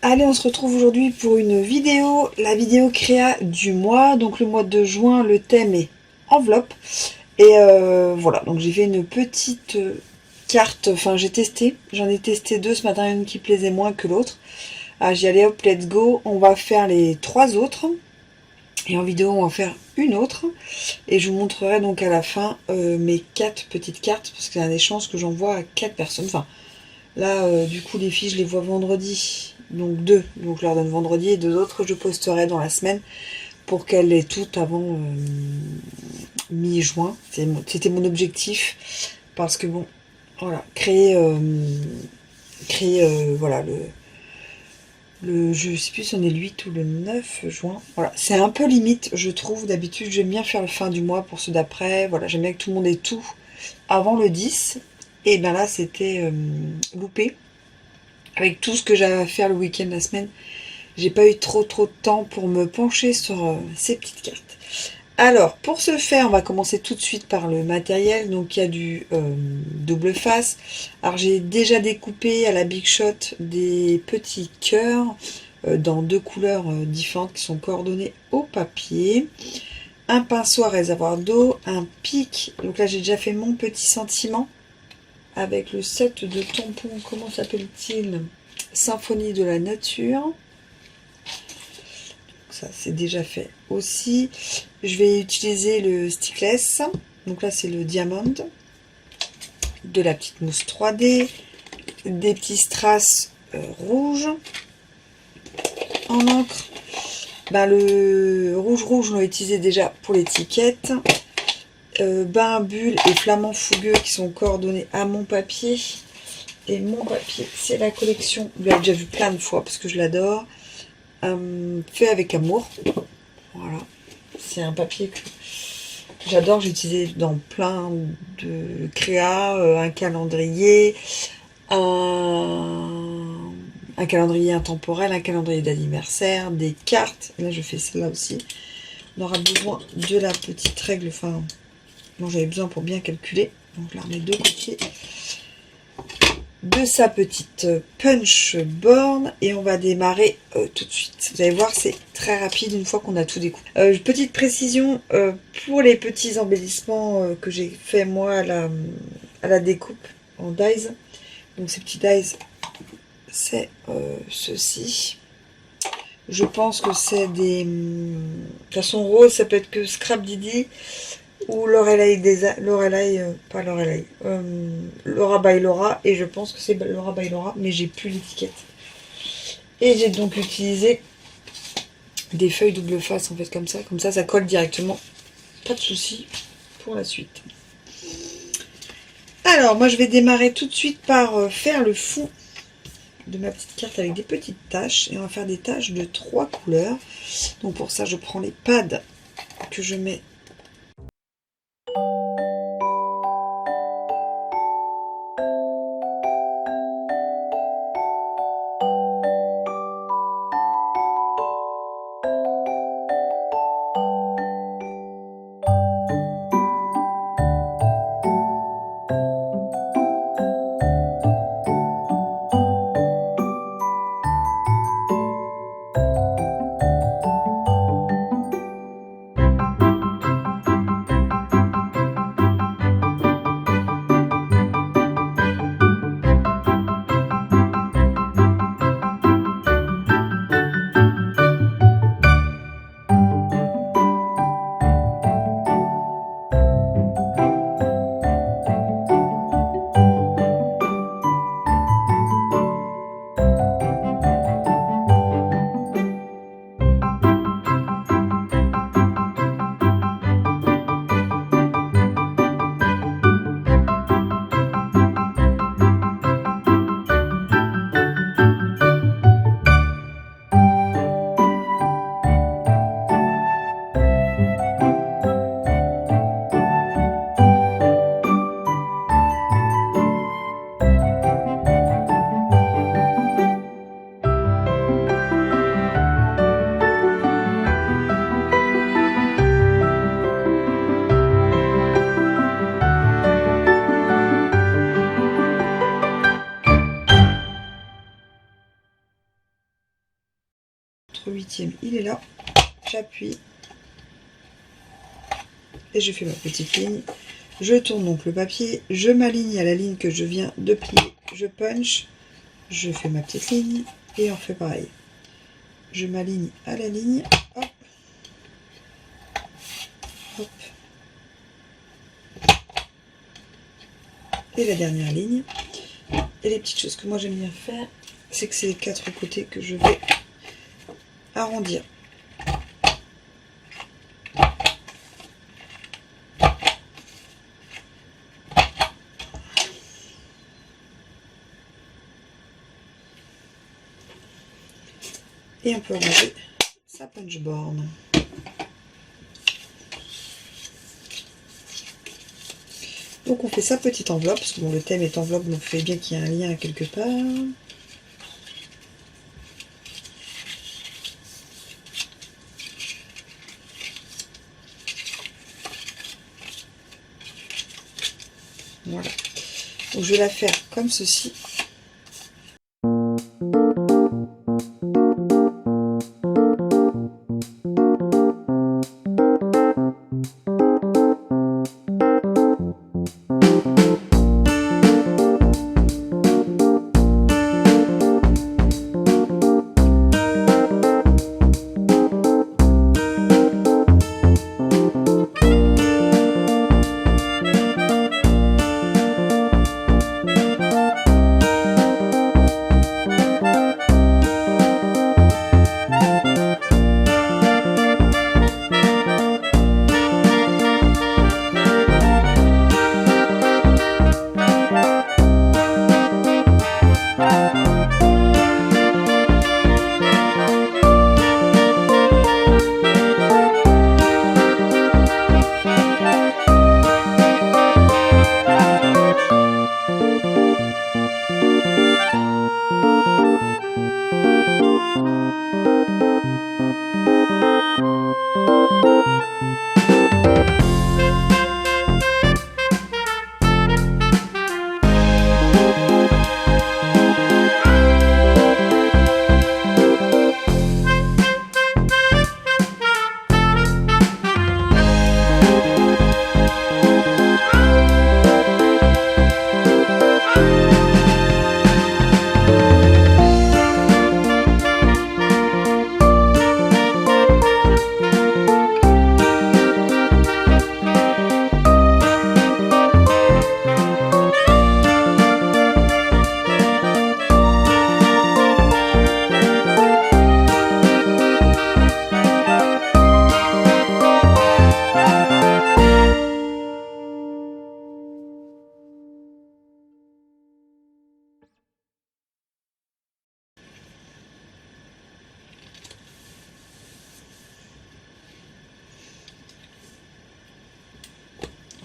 Allez, on se retrouve aujourd'hui pour une vidéo, la vidéo créa du mois. Donc le mois de juin, le thème est enveloppe. Et voilà, donc j'ai fait une petite carte, enfin j'ai testé, j'en ai testé deux ce matin, une qui plaisait moins que l'autre. Ah, j'ai allé hop, let's go, on va faire les trois autres. Et en vidéo, on va faire une autre. Et je vous montrerai donc à la fin mes quatre petites cartes, parce qu'il y a des chances que j'envoie à 4 personnes. Enfin, là, du coup, les filles, je les vois vendredi. Donc deux, donc je leur donne vendredi. Et deux autres, je posterai dans la semaine pour qu'elles aient toutes avant mi-juin. C'était mon objectif. Parce que bon, voilà, créer voilà, je sais plus si on est le 8 ou le 9 juin. Voilà, c'est un peu limite, je trouve. D'habitude, j'aime bien faire le fin du mois pour ceux d'après. Voilà, j'aime bien que tout le monde ait tout avant le 10. Et ben là, c'était loupé. Avec tout ce que j'avais à faire le week-end, la semaine, j'ai pas eu trop de temps pour me pencher sur ces petites cartes. Alors, pour ce faire, on va commencer tout de suite par le matériel. Donc, il y a du double face. Alors, j'ai déjà découpé à la Big Shot des petits cœurs dans deux couleurs différentes qui sont coordonnées au papier. Un pinceau à réservoir d'eau, un pic. Donc là, j'ai déjà fait mon petit sentiment avec le set de tampons. Comment s'appelle-t-il? Symphonie de la nature. Ça c'est déjà fait aussi. Je vais utiliser le stickless, donc là c'est le diamond, de la petite mousse 3D, des petits strass rouges en encre. Ben, le rouge on l'a utilisé déjà pour l'étiquette. Bain bulle et flamand fougueux qui sont coordonnés à mon papier. Et mon papier, c'est la collection, vous l'avez déjà vu plein de fois parce que je l'adore, fait avec amour. Voilà, c'est un papier que j'adore, j'ai utilisé dans plein de créas, un calendrier, un calendrier intemporel, un calendrier d'anniversaire, des cartes. Là, je fais celle-là aussi. On aura besoin de la petite règle, enfin, dont j'avais besoin pour bien calculer. Donc, je la remets de côté. De sa petite punch board et on va démarrer tout de suite. Vous allez voir, c'est très rapide une fois qu'on a tout découpé. Petite précision pour les petits embellissements que j'ai fait moi à la découpe en dies. Donc ces petits dies, c'est ceci. Je pense que c'est des... De toute façon rose, ça peut être que Scrap Didi ou Lorelai, pas Lorelai, Laura by Laura, et je pense que c'est Laura by Laura, mais j'ai plus l'étiquette. Et j'ai donc utilisé des feuilles double face en fait comme ça ça colle directement, pas de souci pour la suite. Alors moi je vais démarrer tout de suite par faire le fond de ma petite carte avec des petites taches, et on va faire des taches de 3 couleurs. Donc pour ça je prends les pads que je mets notre 8e, il est là. J'appuie. Et je fais ma petite ligne. Je tourne donc le papier. Je m'aligne à la ligne que je viens de plier. Je punch. Je fais ma petite ligne. Et on fait pareil. Je m'aligne à la ligne. Hop. Hop. Et la dernière ligne. Et les petites choses que moi j'aime bien faire, c'est que c'est les 4 côtés que je vais arrondir. Et on peut ranger sa punchboard. Donc on fait sa petite enveloppe, parce que bon, le thème est enveloppe, donc il fait bien qu'il y ait un lien quelque part. Voilà. Donc je vais la faire comme ceci.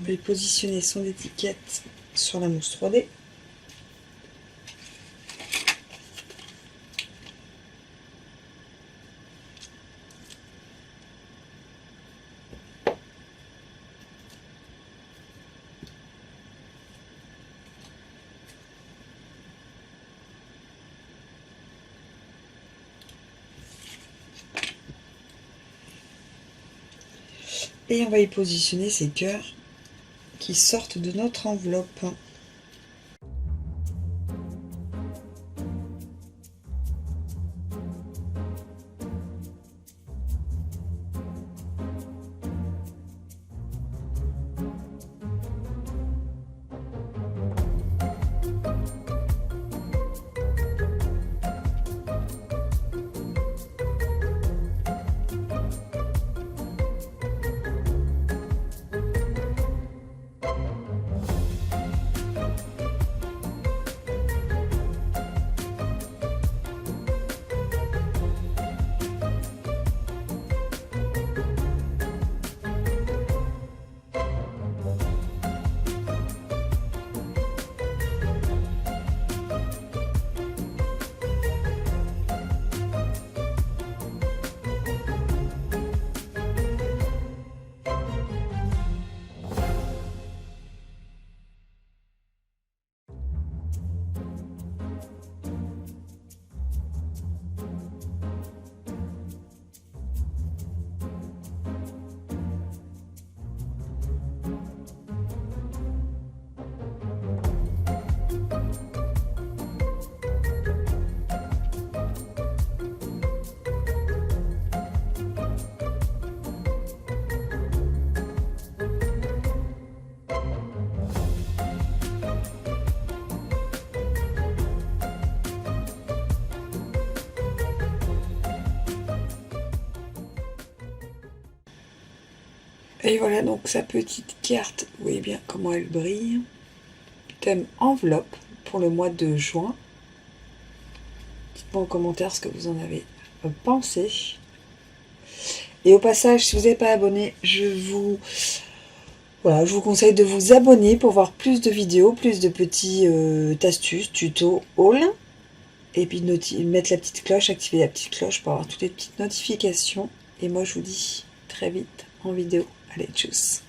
On va positionner son étiquette sur la mousse 3D. Et on va y positionner ces cœurs qui sortent de notre enveloppe. Et voilà donc sa petite carte. Vous voyez bien comment elle brille. Thème enveloppe pour le mois de juin. Dites-moi en commentaire ce que vous en avez pensé. Et au passage, si vous n'êtes pas abonné, voilà, je vous conseille de vous abonner pour voir plus de vidéos, plus de petits astuces, tutos, hauls. Et puis mettre la petite cloche, activer la petite cloche pour avoir toutes les petites notifications. Et moi je vous dis très vite en vidéo. Allez, tchuss!